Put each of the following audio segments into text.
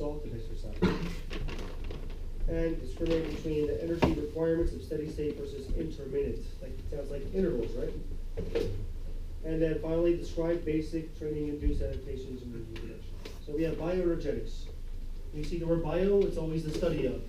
exalted exercise. And discriminate between the energy requirements of steady state versus intermittent. Like it sounds like intervals, right? And then finally, describe basic training-induced adaptations and review direction. So we have bioenergetics. When you see the word bio, it's always the study of.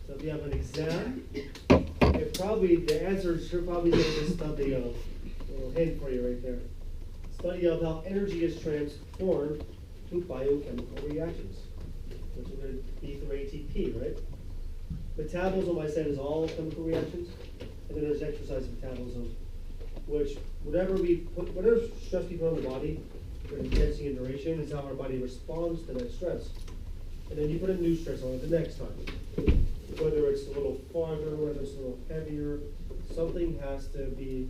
So if you have an exam, the answer should probably be the study of. A little hint for you right there. Study of how energy is transformed through biochemical reactions, which would be through ATP, right? Metabolism, I said, is all chemical reactions, and then there's exercise metabolism, which whatever stress we put on the body, for intensity and duration, is how our body responds to that stress. And then you put a new stress on it the next time. Whether it's a little farther, whether it's a little heavier, something has to be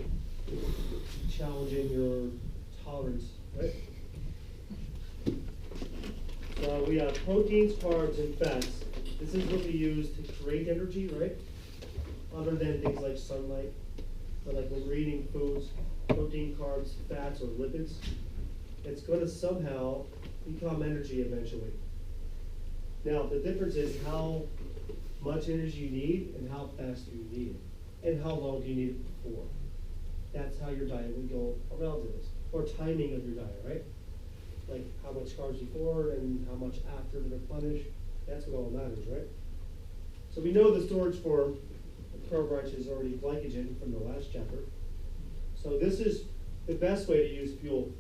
challenging your tolerance, right? So we have proteins, carbs, and fats. This is what we use to create energy, right? Other than things like sunlight, but like when we're eating foods, protein, carbs, fats, or lipids, it's going to somehow become energy eventually. Now, the difference is how much energy you need and how fast do you need it, and how long do you need it for. That's how your diet would go around to this, or timing of your diet, right? Like how much carbs before and how much after to replenish. That's what all matters, right? So we know the storage form of carbohydrates is already glycogen from the last chapter. So this is the best way to use fuel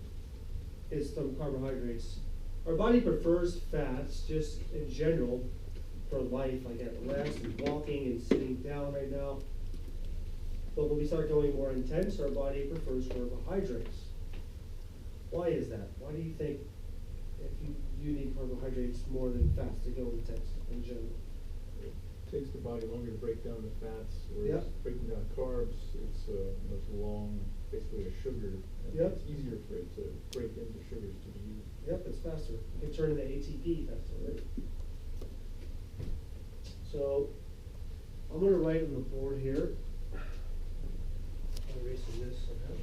is from carbohydrates. Our body prefers fats just in general for life, like at rest and walking and sitting down right now. But when we start going more intense, our body prefers carbohydrates. Why is that? Why do you think if you need carbohydrates more than fats to go intense in general? It takes the body longer to break down the fats, whereas breaking down carbs, it's long, basically a sugar, and it's easier for it to break into sugars to be used. Yep, it's faster. You can turn into ATP faster, right? So I'm going to write on the board here. I'm erasing this somehow.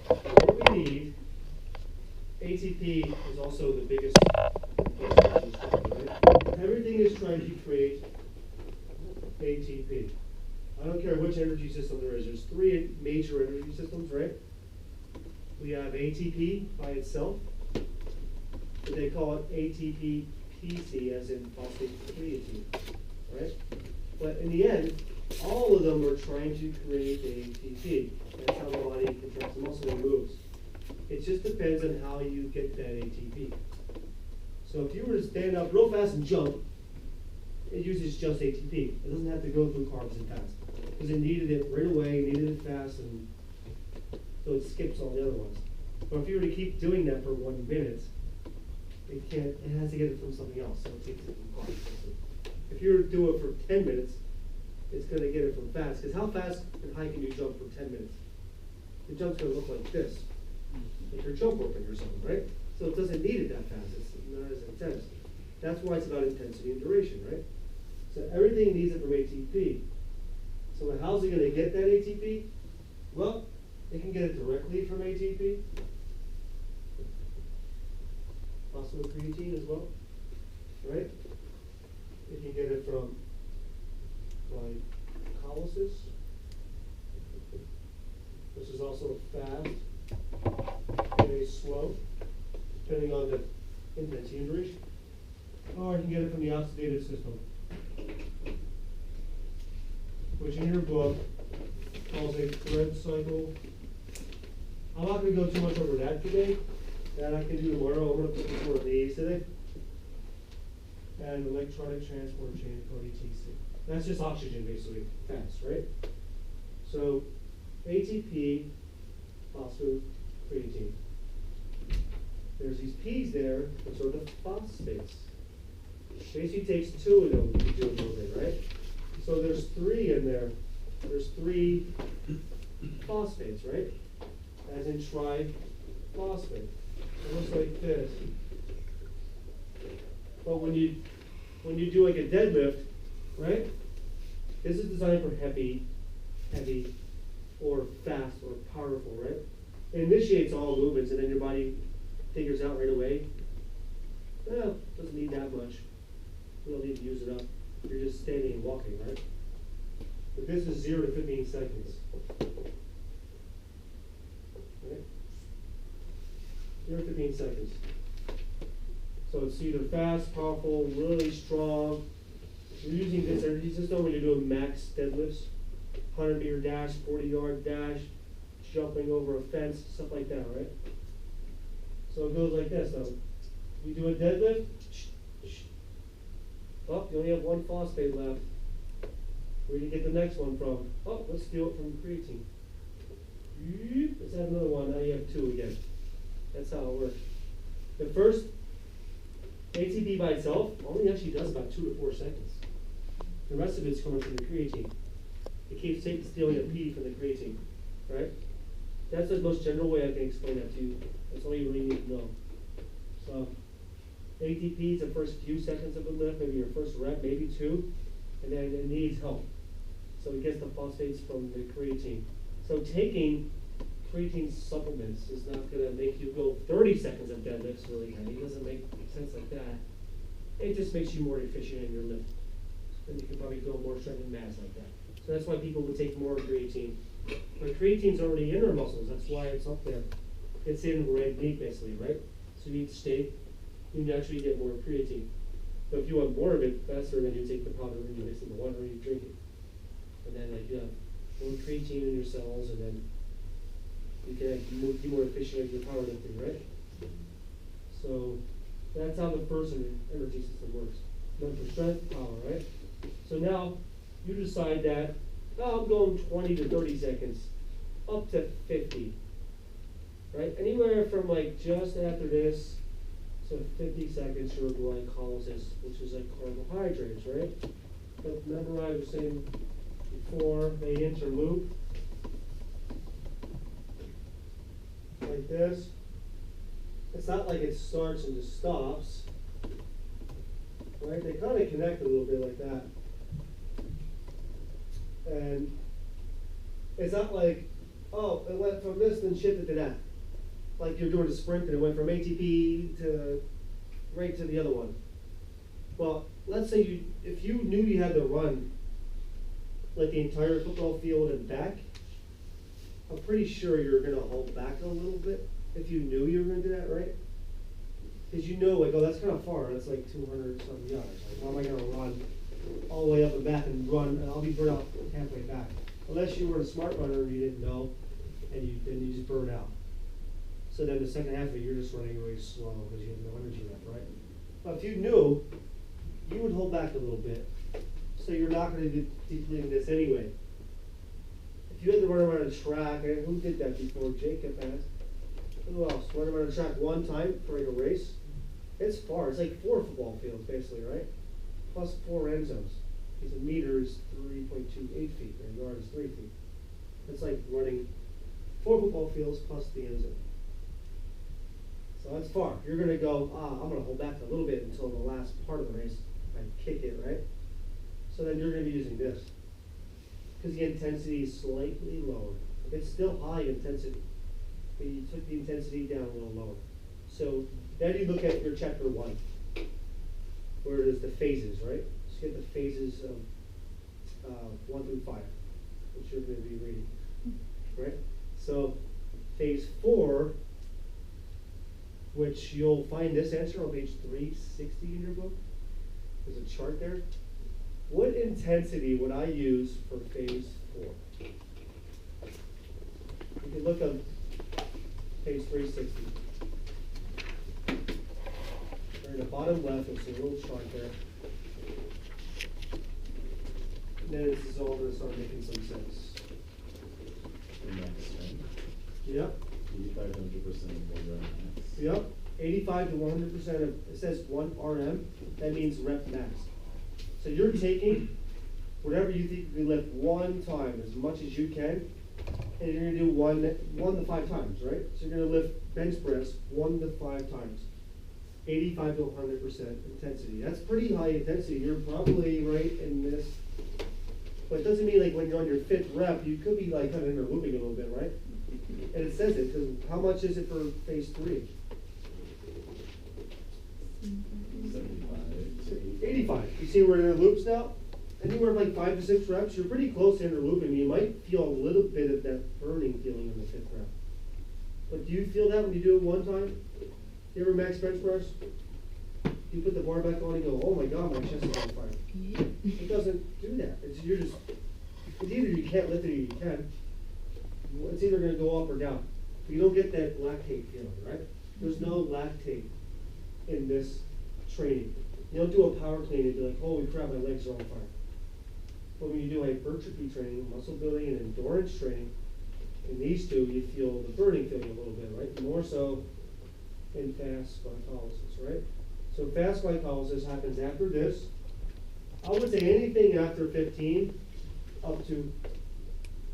What we need, ATP is also the biggest. Right? Everything is trying to create ATP. I don't care which energy system there is. There's three major energy systems, right? We have ATP by itself. But they call it ATP-PC, as in phosphate creatine, right? But in the end, all of them are trying to create ATP. That's how the body contracts the muscle and moves. It just depends on how you get that ATP. So if you were to stand up real fast and jump, it uses just ATP. It doesn't have to go through carbs and fats. Because it needed it right away, needed it fast, and so it skips all the other ones. But if you were to keep doing that for 1 minute, it has to get it from something else, so it takes it from carbs. If you were to do it for 10 minutes, it's going to get it from fast. Because how fast and high can you jump for 10 minutes? The jump's going to look like this, like your jump roping or something, right? So it doesn't need it that fast. It's not as intense. That's why it's about intensity and duration, right? So everything needs it from ATP. So how's it going to get that ATP? Well, it can get it directly from ATP. Phosphocreatine as well, right? It can get it from glycolysis, which is also fast and a slow, depending on the intensity and duration. Or you can get it from the oxidative system, which in your book calls a Krebs cycle. I'm not going to go too much over that today. That I can do tomorrow. I'm going to put this one of these today. And electronic transport chain called ETC. That's just oxygen, basically, fast, right? So ATP, phosphocreatine. There's these P's there, which are the phosphates. Basically takes two of them to do a little bit, right? So there's three in there. There's three phosphates, right? As in triphosphate. It looks like this. But when you do like a deadlift, right? This is designed for heavy, or fast, or powerful, right? It initiates all movements, and then your body figures out right away well, doesn't need that much. We don't need to use it up. You're just standing and walking, right? But this is 0 to 15 seconds. Right? 0 to 15 seconds. So it's either fast, powerful, really strong. You're using this energy system when you're doing max deadlifts, 100-meter dash, 40-yard dash, jumping over a fence, stuff like that, right? So it goes like this. So we do a deadlift. Oh, you only have one phosphate left. Where do you get the next one from? Oh, let's steal it from creatine. Let's add another one. Now you have 2 again. That's how it works. The first ATP by itself only actually does about 2 to 4 seconds. The rest of it's coming from the creatine. It keeps stealing a P from the creatine, right? That's the most general way I can explain that to you. That's all you really need to know. So ATP is the first few seconds of a lift, maybe your first rep, maybe 2, and then it needs help. So it gets the phosphates from the creatine. So taking creatine supplements is not going to make you go 30 seconds of deadlifts really heavy. It doesn't make sense like that. It just makes you more efficient in your lift. And you can probably go more strength and mass like that. So that's why people would take more creatine. But creatine's already in our muscles. That's why it's up there. It's in red meat basically, right? So you eat steak, you naturally get more creatine. But if you want more of it faster, then you take the powder and you mix it in the water and you drink it. And then like you have more creatine in your cells, and then you can be more efficient at your powerlifting, right? So that's how the first energy system works. Then for strength, power, right? So now you decide that, oh, I'm going 20 to 30 seconds, up to 50, right? Anywhere from like just after this to 50 seconds your glycolysis, which is like carbohydrates, right? But remember I was saying before, they interloop like this. It's not like it starts and just stops, right? They kind of connect a little bit like that. And it's not like, oh, it went from this and shifted to that. Like you're doing a sprint and it went from ATP to right to the other one. Well, let's say if you knew you had to run like the entire football field and back, I'm pretty sure you're going to hold back a little bit if you knew you were going to do that, right? Because you know, like, oh, that's kind of far. That's like 200 something yards. Like, how am I going to run all the way up and back and run? And I'll be burned out halfway back. Unless you were a smart runner and you didn't know, and then you just burn out. So then the second half of it, you're just running really slow because you have no energy left, right? But if you knew, you would hold back a little bit. So you're not going to be depleting this anyway. If you had to run around a track, and who did that before? Jacob has. Who else? Run around a track one time for like a race? It's far. It's like 4 football fields basically, right? Plus 4 end zones. Because a meter is 3.28 feet, and a yard is 3 feet. It's like running 4 football fields plus the end zone. So that's far. You're going to go, I'm going to hold back a little bit until the last part of the race and kick it, right? So then you're going to be using this. Because the intensity is slightly lower. It's still high intensity, but you took the intensity down a little lower. So then you look at your chapter 1, where it is the phases, right? So you get the phases of 1 through 5, which you're going to be reading, right? So phase 4, which you'll find this answer on page 360 in your book. There's a chart there. What intensity would I use for phase 4? You can look on page 360. Or in the bottom left, there's a little chart there. And then this is all going to start making some sense. Yep. 85 to 100% of 1 rep max. Yep. 85 to 100% of, it says 1 RM, that means rep max. So you're taking whatever you think you can lift one time, as much as you can, and you're going to do 1 to 5 times, right? So you're going to lift bench press 1 to 5 times. 85 to 100% intensity. That's pretty high intensity. You're probably right in this. But it doesn't mean like when you're on your 5th rep, you could be like kind of interlooping a little bit, right? And it says it, because how much is it for phase 3? see we're in inner loops now? Anywhere from like 5 to 6 reps, you're pretty close to inner looping. You might feel a little bit of that burning feeling in the 5th rep. But do you feel that when you do it one time? You ever max bench press? You put the bar back on and go, oh my god, my chest is on fire. It doesn't do that. It's either you can't lift it or you can. It's either going to go up or down. You don't get that lactate feeling, right? There's no lactate in this training. You don't do a power clean and be like, holy crap, my legs are on fire. But when you do hypertrophy training, muscle building, and endurance training, in these two, you feel the burning feeling a little bit, right? More so in fast glycolysis, right? So fast glycolysis happens after this. I would say anything after 15 up to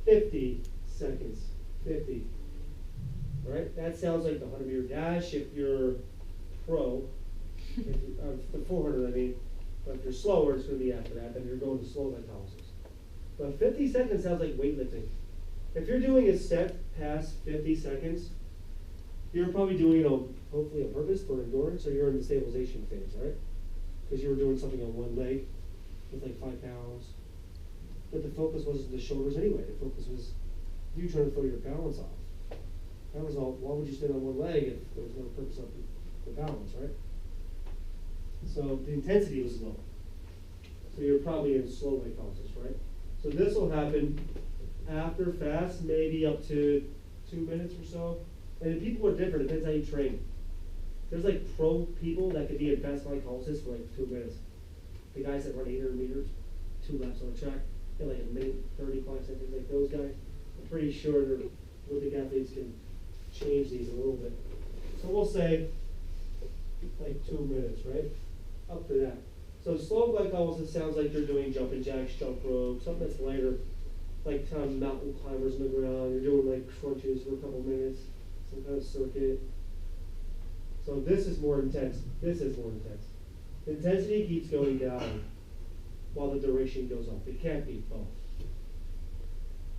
50 seconds. 50. Right? That sounds like the 100-meter dash if you're pro. The 400, I mean. But if you're slower, it's going to be after that. Then you're going to slow glycolysis. But 50 seconds sounds like weightlifting. If you're doing a set past 50 seconds, you're probably doing it on, hopefully on purpose for endurance, or you're in the stabilization phase, right? Because you were doing something on one leg with like 5 pounds. But the focus wasn't the shoulders anyway. The focus was you trying to throw your balance off. That was all. Why would you stand on one leg if there was no purpose of the balance, right? So the intensity was low. So you're probably in slow glycolysis, right? So this will happen after fast, maybe up to 2 minutes or so. And people are different, it depends how you train. There's like pro people that could be in fast glycolysis for like 2 minutes. The guys that run 800 meters, 2 laps on the track, in like a minute, 35 seconds, like those guys. I'm pretty sure Olympic athletes can change these a little bit. So we'll say like 2 minutes, right? Up to that. So slow glycolysis sounds like you're doing jumping jacks, jump rope, something that's lighter, like kind of mountain climbers on the ground. You're doing like crunches for a couple minutes, some kind of circuit. So this is more intense. This is more intense. The intensity keeps going down while the duration goes up. It can't be both.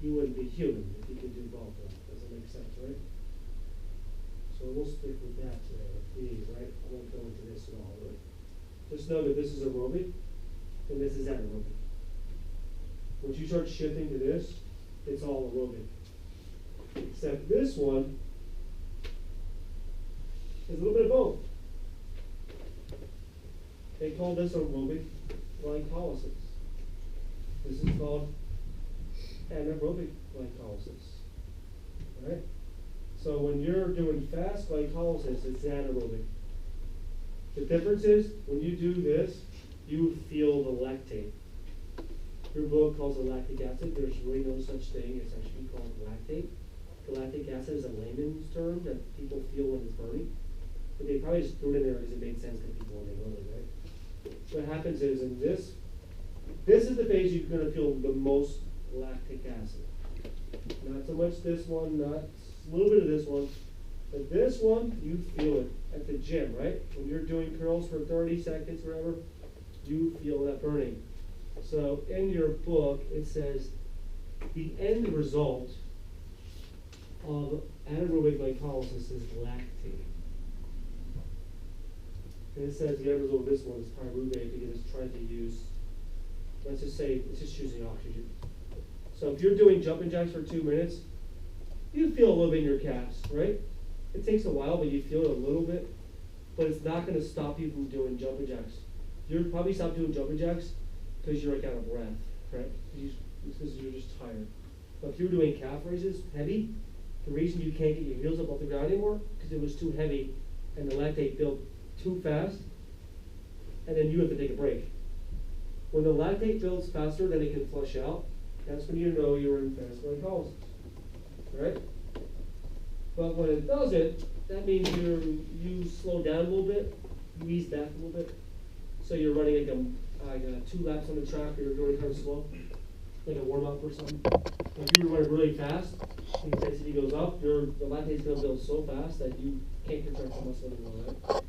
You wouldn't be human if you could do both. Does it make sense, right? So we'll stick with that today, with these, right? I won't go into this at all, right? Just know that this is aerobic and this is anaerobic. Once you start shifting to this, it's all aerobic. Except this one is a little bit of both. They call this aerobic glycolysis. This is called anaerobic glycolysis. Right? So when you're doing fast glycolysis, it's anaerobic. The difference is when you do this, you feel the lactate. Your book calls it lactic acid. There's really no such thing. It's actually called lactate. The lactic acid is a layman's term that people feel when it's burning. But they probably just threw it in there because it made sense to people when they wrote it, right? What happens is in this is the phase you're going to feel the most lactic acid. Not so much this one, not a little bit of this one. But this one, you feel it at the gym, right? When you're doing curls for 30 seconds, whatever, you feel that burning. So in your book, it says the end result of anaerobic glycolysis is lactate. And it says the end result of this one is pyruvate because it's trying to use, let's just say, it's just using oxygen. So if you're doing jumping jacks for 2 minutes, you feel a little bit in your calves, right? It takes a while, but you feel it a little bit. But it's not going to stop you from doing jumping jacks. You'll probably stop doing jumping jacks because you're like out of breath, right? It's because you're just tired. But if you're doing calf raises, heavy, the reason you can't get your heels up off the ground anymore because it was too heavy and the lactate built too fast, and then you have to take a break. When the lactate builds faster than it can flush out, that's when you know you're in fast glycolysis, right? But when it doesn't, that means you slow down a little bit, you ease back a little bit. So you're running like 2 laps on the track, or you're going kind of slow, like a warm-up or something. If you run really fast, the intensity goes up, the lactate is going to build so fast that you can't contract the muscle anymore, right?